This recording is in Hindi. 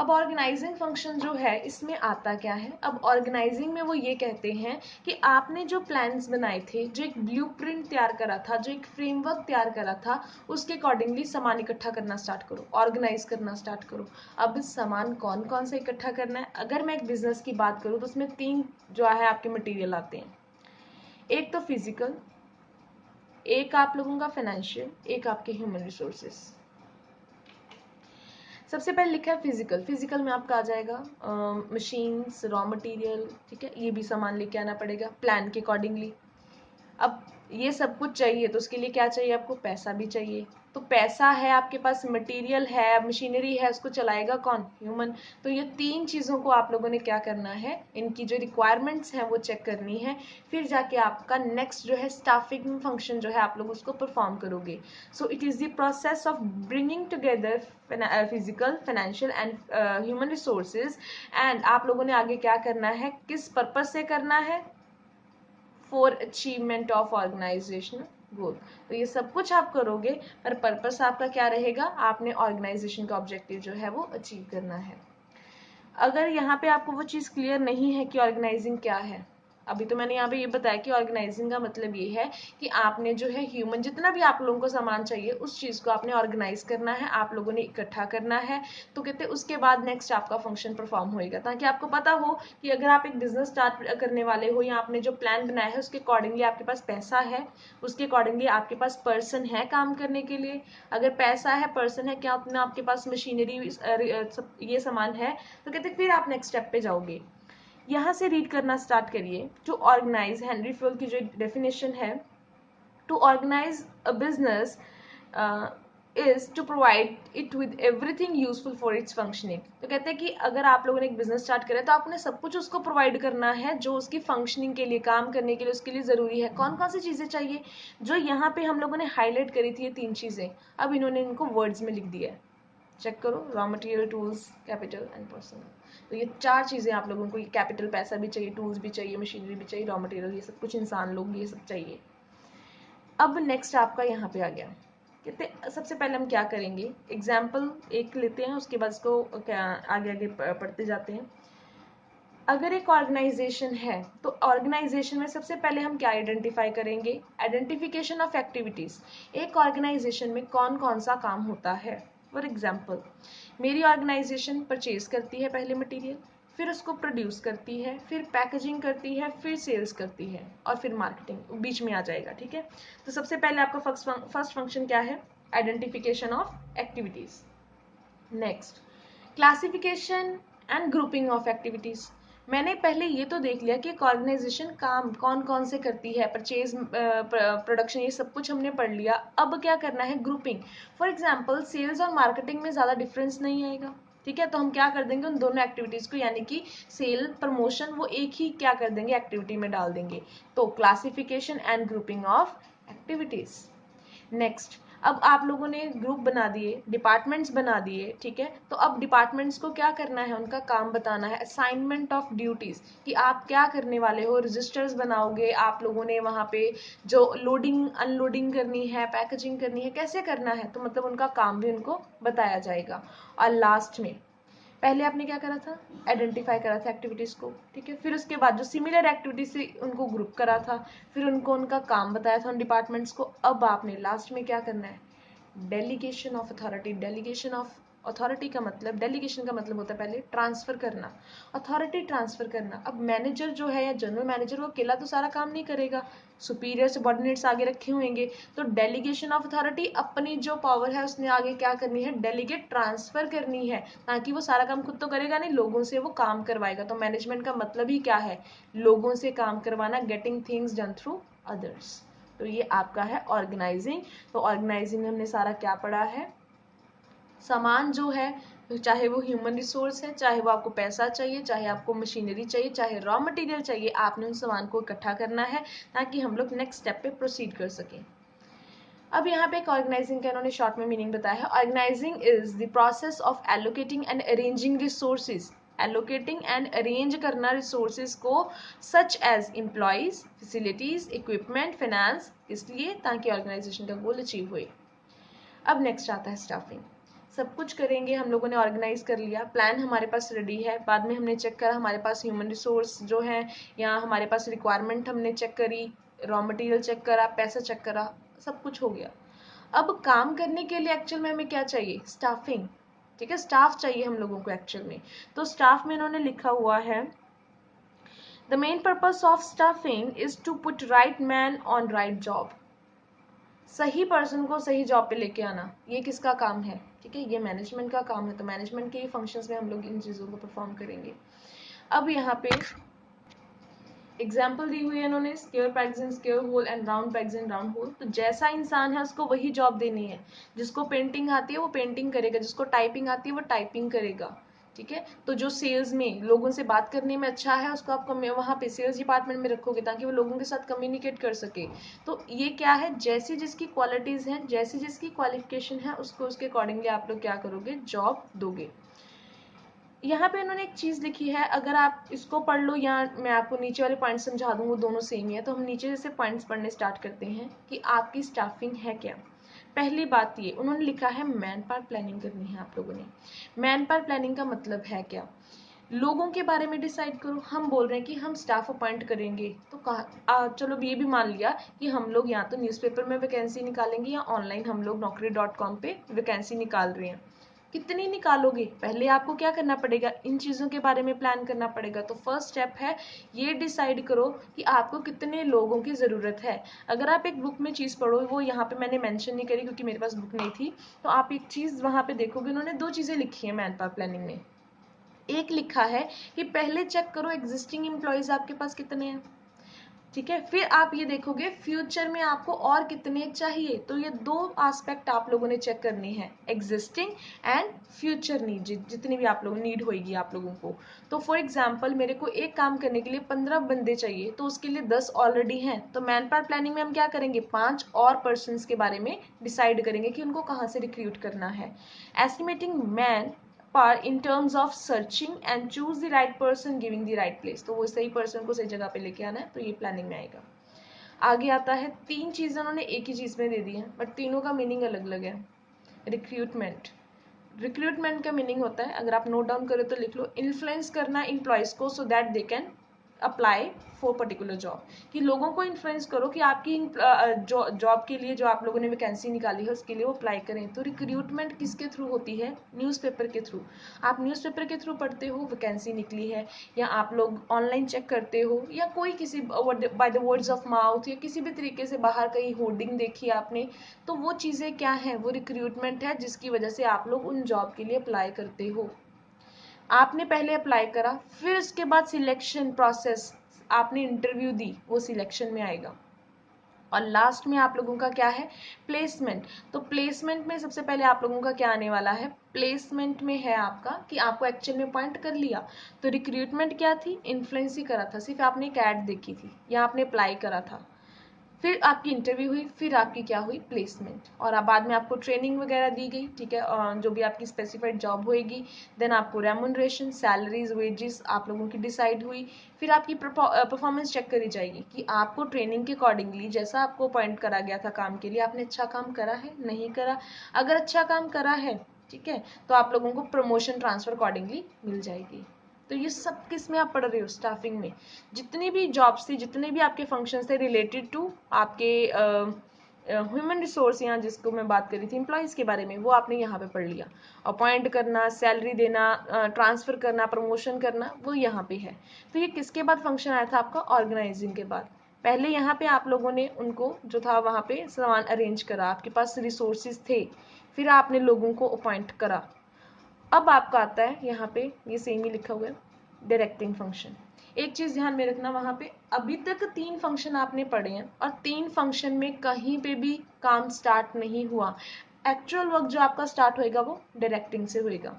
अब ऑर्गेनाइजिंग फंक्शन जो है इसमें आता क्या है, अब ऑर्गेनाइजिंग में वो ये कहते हैं कि आपने जो प्लान्स बनाए थे, जो एक ब्लूप्रिंट तैयार करा था, जो एक फ्रेमवर्क तैयार करा था, उसके अकॉर्डिंगली सामान इकट्ठा करना स्टार्ट करो, ऑर्गेनाइज करना स्टार्ट करो। अब सामान कौन कौन सा इकट्ठा करना है, अगर मैं एक बिजनेस की बात करूँ तो उसमें 3 जो है आपके मटेरियल आते हैं। एक तो फिजिकल, एक आप लोगों का फाइनेंशियल, एक आपके ह्यूमन रिसोर्सेज। सबसे पहले लिखा है फिजिकल। फिजिकल में आपका आ जाएगा मशीन्स, रॉ मटेरियल, ठीक है, ये भी सामान लेके आना पड़ेगा प्लान के अकॉर्डिंगली। अब ये सब कुछ चाहिए तो उसके लिए क्या चाहिए, आपको पैसा भी चाहिए। तो पैसा है आपके पास, मटेरियल है, मशीनरी है, उसको चलाएगा कौन, ह्यूमन। तो ये 3 चीज़ों को आप लोगों ने क्या करना है, इनकी जो रिक्वायरमेंट्स हैं वो चेक करनी है। फिर जाके आपका नेक्स्ट जो है स्टाफिंग फंक्शन जो है आप लोग उसको परफॉर्म करोगे। So it is the process of bringing together physical, financial and human resources. And आप लोगों ने आगे क्या करना है, किस पर्पज से करना है, फॉर अचीवमेंट ऑफ ऑर्गेनाइजेशनल गोल। तो ये सब कुछ आप करोगे पर पर्पस आपका क्या रहेगा, आपने ऑर्गेनाइजेशन का ऑब्जेक्टिव जो है वो अचीव करना है। अगर यहाँ पे आपको वो चीज़ क्लियर नहीं है कि ऑर्गेनाइजिंग क्या है, अभी तो मैंने यहाँ पे ये बताया कि ऑर्गेनाइजिंग का मतलब ये है कि आपने जो है ह्यूमन, जितना भी आप लोगों को सामान चाहिए उस चीज़ को आपने ऑर्गेनाइज करना है, आप लोगों ने इकट्ठा करना है। तो कहते हैं उसके बाद नेक्स्ट आपका फंक्शन परफॉर्म होएगा, ताकि आपको पता हो कि अगर आप एक बिजनेस स्टार्ट करने वाले हो या आपने जो प्लान बनाया है उसके अकॉर्डिंगली आपके पास पैसा है, उसके अकॉर्डिंगली आपके पास पर्सन है काम करने के लिए। अगर पैसा है, पर्सन है, क्या उतना आपके पास मशीनरी ये सामान है, तो कहते फिर आप नेक्स्ट स्टेप पे जाओगे। यहाँ से रीड करना स्टार्ट करिए। टू ऑर्गेनाइज, हेनरी फ्योल की जो डेफिनेशन है, to organize a business is to provide it with everything useful for its functioning. तो कहते हैं कि अगर आप लोगों ने एक बिजनेस स्टार्ट करा तो आपने सब कुछ उसको प्रोवाइड करना है जो उसकी फंक्शनिंग के लिए, काम करने के लिए उसके लिए ज़रूरी है। कौन कौन सी चीज़ें चाहिए, जो यहाँ पे हम लोगों ने हाईलाइट करी थी, ये 3 चीज़ें, अब इन्होंने इनको वर्ड्स में लिख दिया है। चेक करो, raw material, tools, capital and personal. तो ये 4 चीज़ें आप लोगों को, कैपिटल पैसा भी चाहिए, टूल्स भी चाहिए, मशीनरी भी चाहिए, रॉ मटेरियल, ये सब कुछ इंसान लोग ये सब चाहिए। अब नेक्स्ट आपका यहाँ पे आ गया, कहते सबसे पहले हम क्या करेंगे, एग्जाम्पल एक लेते हैं, उसके बाद इसको आगे आगे पढ़ते जाते हैं। अगर एक ऑर्गेनाइजेशन है तो ऑर्गेनाइजेशन में सबसे पहले हम क्या आइडेंटिफाई करेंगे, आइडेंटिफिकेशन ऑफ एक्टिविटीज। एक ऑर्गेनाइजेशन में कौन कौन सा काम होता है। फॉर एग्जाम्पल, मेरी ऑर्गेनाइजेशन परचेज करती है पहले मटेरियल, फिर उसको प्रोड्यूस करती है, फिर पैकेजिंग करती है, फिर सेल्स करती है, और फिर मार्केटिंग बीच में आ जाएगा, ठीक है। तो सबसे पहले आपका फर्स्ट फंक्शन क्या है, identification of activities. Next, classification and grouping of activities. मैंने पहले ये तो देख लिया कि एक ऑर्गेनाइजेशन काम कौन कौन से करती है, परचेज, प्रोडक्शन, ये सब कुछ हमने पढ़ लिया। अब क्या करना है, ग्रुपिंग। फॉर एग्जांपल, सेल्स और मार्केटिंग में ज़्यादा डिफरेंस नहीं आएगा, ठीक है। तो हम क्या कर देंगे, उन दोनों एक्टिविटीज़ को, यानी कि सेल, प्रमोशन, वो एक ही क्या कर देंगे, एक्टिविटी में डाल देंगे। तो classification and grouping of activities. Next, अब आप लोगों ने ग्रुप बना दिए, डिपार्टमेंट्स बना दिए, ठीक है। तो अब डिपार्टमेंट्स को क्या करना है, उनका काम बताना है, असाइनमेंट ऑफ ड्यूटीज, कि आप क्या करने वाले हो, रजिस्टर्स बनाओगे आप लोगों ने, वहाँ पे जो लोडिंग अनलोडिंग करनी है, पैकेजिंग करनी है, कैसे करना है, तो मतलब उनका काम भी उनको बताया जाएगा। और लास्ट में, पहले आपने क्या करा था, आइडेंटिफाई करा था एक्टिविटीज़ को, ठीक है। फिर उसके बाद जो सिमिलर एक्टिविटीज से उनको ग्रुप करा था, फिर उनको उनका काम बताया था उन डिपार्टमेंट्स को। अब आपने लास्ट में क्या करना है, delegation of authority. Delegation of authority का मतलब, डेलीगेशन का मतलब होता है पहले ट्रांसफर करना, अथॉरिटी ट्रांसफर करना। अब मैनेजर जो है या जनरल मैनेजर, वो अकेला तो सारा काम नहीं करेगा, सुपीरियर सबॉर्डिनेट्स आगे रखे होंगे। तो डेलीगेशन ऑफ अथॉरिटी, अपनी जो पावर है उसने आगे क्या करनी है, डेलीगेट, ट्रांसफर करनी है, ताकि वो सारा काम खुद तो करेगा नहीं, लोगों से वो काम करवाएगा। तो मैनेजमेंट का मतलब ही क्या है, लोगों से काम करवाना, getting things done through others. तो ये आपका है ऑर्गेनाइजिंग। तो ऑर्गेनाइजिंग में हमने सारा क्या पढ़ा है, सामान जो है, चाहे वो ह्यूमन रिसोर्स है, चाहे वो आपको पैसा चाहिए, चाहे आपको मशीनरी चाहिए, चाहे रॉ मटेरियल चाहिए, आपने उन सामान को इकट्ठा करना है ताकि हम लोग नेक्स्ट स्टेप पे प्रोसीड कर सकें। अब यहाँ पे एक ऑर्गेनाइजिंग का इन्होंने शॉर्ट में मीनिंग बताया है। Organizing is the process of allocating and arranging resources, allocating and arrange करना रिसोर्सेज को, such as employees, facilities, equipment, finance, इसलिए ताकि ऑर्गेनाइजेशन का गोल अचीव हुए। अब नेक्स्ट आता है स्टाफिंग। सब कुछ करेंगे, हम लोगों ने ऑर्गेनाइज कर लिया, प्लान हमारे पास रेडी है, बाद में हमने चेक करा हमारे पास ह्यूमन रिसोर्स जो है या हमारे पास रिक्वायरमेंट हमने चेक करी, रॉ मटेरियल चेक करा, पैसा चेक करा, सब कुछ हो गया। अब काम करने के लिए एक्चुअल में हमें क्या चाहिए, स्टाफिंग, ठीक है, स्टाफ चाहिए हम लोगों को एक्चुअल में। तो स्टाफ में इन्होंने लिखा हुआ है the main purpose of staffing is to put right man on right job. सही पर्सन को सही जॉब पे लेके आना, ये किसका काम है, ठीक है, ये मैनेजमेंट का काम है। तो मैनेजमेंट के ही फंक्शंस में हम लोग इन चीज़ों को परफॉर्म करेंगे। अब यहाँ पे एग्जाम्पल दी हुई है इन्होंने, square pegs in square hole and round pegs in round hole. तो जैसा इंसान है उसको वही जॉब देनी है, जिसको पेंटिंग आती है वो पेंटिंग करेगा, जिसको टाइपिंग आती है वो टाइपिंग करेगा, ठीक है। तो जो सेल्स में लोगों से बात करने में अच्छा है उसको आप वहाँ पे सेल्स डिपार्टमेंट में रखोगे ताकि वो लोगों के साथ कम्युनिकेट कर सके। तो ये क्या है, जैसी जिसकी क्वालिटीज हैं, जैसी जिसकी क्वालिफिकेशन है, उसको उसके अकॉर्डिंगली आप लोग क्या करोगे, जॉब दोगे। यहाँ पे इन्होंने एक चीज लिखी है, अगर आप इसको पढ़ लो या मैं आपको नीचे वाले पॉइंट्स समझा दूँ, वो दोनों सेम ही है। तो हम नीचे जैसे पॉइंट्स पढ़ने स्टार्ट करते हैं कि आपकी स्टाफिंग है क्या। पहली बात ये उन्होंने लिखा है मैन पावर प्लानिंग करनी है आप लोगों ने। मैन पावर प्लानिंग का मतलब है क्या, लोगों के बारे में डिसाइड करो। हम बोल रहे हैं कि हम स्टाफ अपॉइंट करेंगे, तो कहा चलो ये भी मान लिया कि हम लोग या तो न्यूज़पेपर में वैकेंसी निकालेंगे या ऑनलाइन हम लोग naukri.com पे वैकेंसी निकाल रहे हैं। कितनी निकालोगे, पहले आपको क्या करना पड़ेगा, इन चीज़ों के बारे में प्लान करना पड़ेगा। तो फर्स्ट स्टेप है ये डिसाइड करो कि आपको कितने लोगों की ज़रूरत है। अगर आप एक बुक में चीज़ पढ़ो, वो यहाँ पे मैंने मेंशन नहीं करी क्योंकि मेरे पास बुक नहीं थी, तो आप एक चीज़ वहाँ पे देखोगे, उन्होंने दो चीज़ें लिखी है मैन पावर प्लानिंग में। एक लिखा है कि पहले चेक करो एग्जिस्टिंग एम्प्लॉयज आपके पास कितने हैं, ठीक है, फिर आप ये देखोगे फ्यूचर में आपको और कितने चाहिए। तो ये दो एस्पेक्ट आप लोगों ने चेक करनी है, एग्जिस्टिंग एंड फ्यूचर नीड, जितनी भी आप लोगों नीड होगी आप लोगों को। तो फॉर एग्जांपल मेरे को एक काम करने के लिए 15 बंदे चाहिए, तो उसके लिए 10 ऑलरेडी हैं, तो मैन पावर प्लानिंग में हम क्या करेंगे, 5 और पर्सन के बारे में डिसाइड करेंगे कि उनको कहाँ से रिक्रूट करना है। एस्टिमेटिंग मैन पर in terms of searching and choose the right person giving the right place, तो वो सही पर्सन को सही जगह पे लेके आना है, तो ये प्लानिंग में आएगा। आगे आता है, तीन चीजें उन्होंने एक ही चीज में दे दी है बट तीनों का मीनिंग अलग अलग है। रिक्रूटमेंट, रिक्रूटमेंट का मीनिंग होता है, अगर आप नोट डाउन करें तो लिख लो, इन्फ्लुएंस करना एम्प्लॉयज को so that they can apply for particular job, कि लोगों को इन्फ्लुएंस करो कि आपकी जॉब के लिए जो आप लोगों ने वैकेंसी निकाली है उसके लिए वो अप्लाई करें। तो रिक्रूटमेंट किसके थ्रू होती है, न्यूज़पेपर के थ्रू। आप न्यूज़पेपर के थ्रू पढ़ते हो वैकेंसी निकली है, या आप लोग ऑनलाइन चेक करते हो, या कोई किसी by the words of mouth या किसी भी तरीके से बाहर कहीं होर्डिंग देखी आपने, तो वो चीज़ें क्या है, वो रिक्रूटमेंट है जिसकी वजह से आप लोग उन जॉब के लिए अप्लाई करते हो। आपने पहले अप्लाई करा, फिर उसके बाद सिलेक्शन प्रोसेस, आपने इंटरव्यू दी, वो सिलेक्शन में आएगा। और लास्ट में आप लोगों का क्या है, प्लेसमेंट। तो प्लेसमेंट में सबसे पहले आप लोगों का क्या आने वाला है, प्लेसमेंट में है आपका कि आपको एक्चुअल में अपॉइंट कर लिया। तो रिक्रूटमेंट क्या थी, इन्फ्लुएंस ही करा था, सिर्फ आपने एक ऐड देखी थी या आपने अप्लाई करा था, फिर आपकी इंटरव्यू हुई, फिर आपकी क्या हुई, प्लेसमेंट। और बाद में आपको ट्रेनिंग वगैरह दी गई, ठीक है, जो भी आपकी स्पेसिफाइड जॉब होएगी। देन आपको रेमुनरेशन, सैलरीज, वेजेस आप लोगों की डिसाइड हुई। फिर आपकी परफॉर्मेंस चेक करी जाएगी कि आपको ट्रेनिंग के अकॉर्डिंगली जैसा आपको अपॉइंट करा गया था काम के लिए, आपने अच्छा काम करा है, नहीं करा। अगर अच्छा काम करा है, ठीक है, तो आप लोगों को प्रमोशन ट्रांसफर अकॉर्डिंगली मिल जाएगी। तो ये सब किस में आप पढ़ रहे हो, स्टाफिंग में। जितनी भी जॉब्स थी, जितने भी आपके फंक्शंस थे रिलेटेड टू आपके ह्यूमन रिसोर्स, यहाँ जिसको मैं बात कर रही थी एम्प्लॉयज़ के बारे में, वो आपने यहाँ पे पढ़ लिया। अपॉइंट करना, सैलरी देना, ट्रांसफ़र करना, प्रमोशन करना, वो यहाँ पे है। तो ये किसके बाद फंक्शन आया था आपका, ऑर्गेनाइजिंग के बाद। पहले यहाँ पे आप लोगों ने उनको जो था वहाँ पे सामान अरेंज करा, आपके पास रिसोर्सेज थे, फिर आपने लोगों को अपॉइंट करा। अब आपका आता है यहाँ पे, ये सेम ही लिखा हुआ है, डायरेक्टिंग फंक्शन। एक चीज ध्यान में रखना, वहां पे अभी तक 3 फंक्शन आपने पढ़े हैं और 3 फंक्शन में कहीं पे भी काम स्टार्ट नहीं हुआ। एक्चुअल वर्क जो आपका स्टार्ट होएगा वो डायरेक्टिंग से होएगा।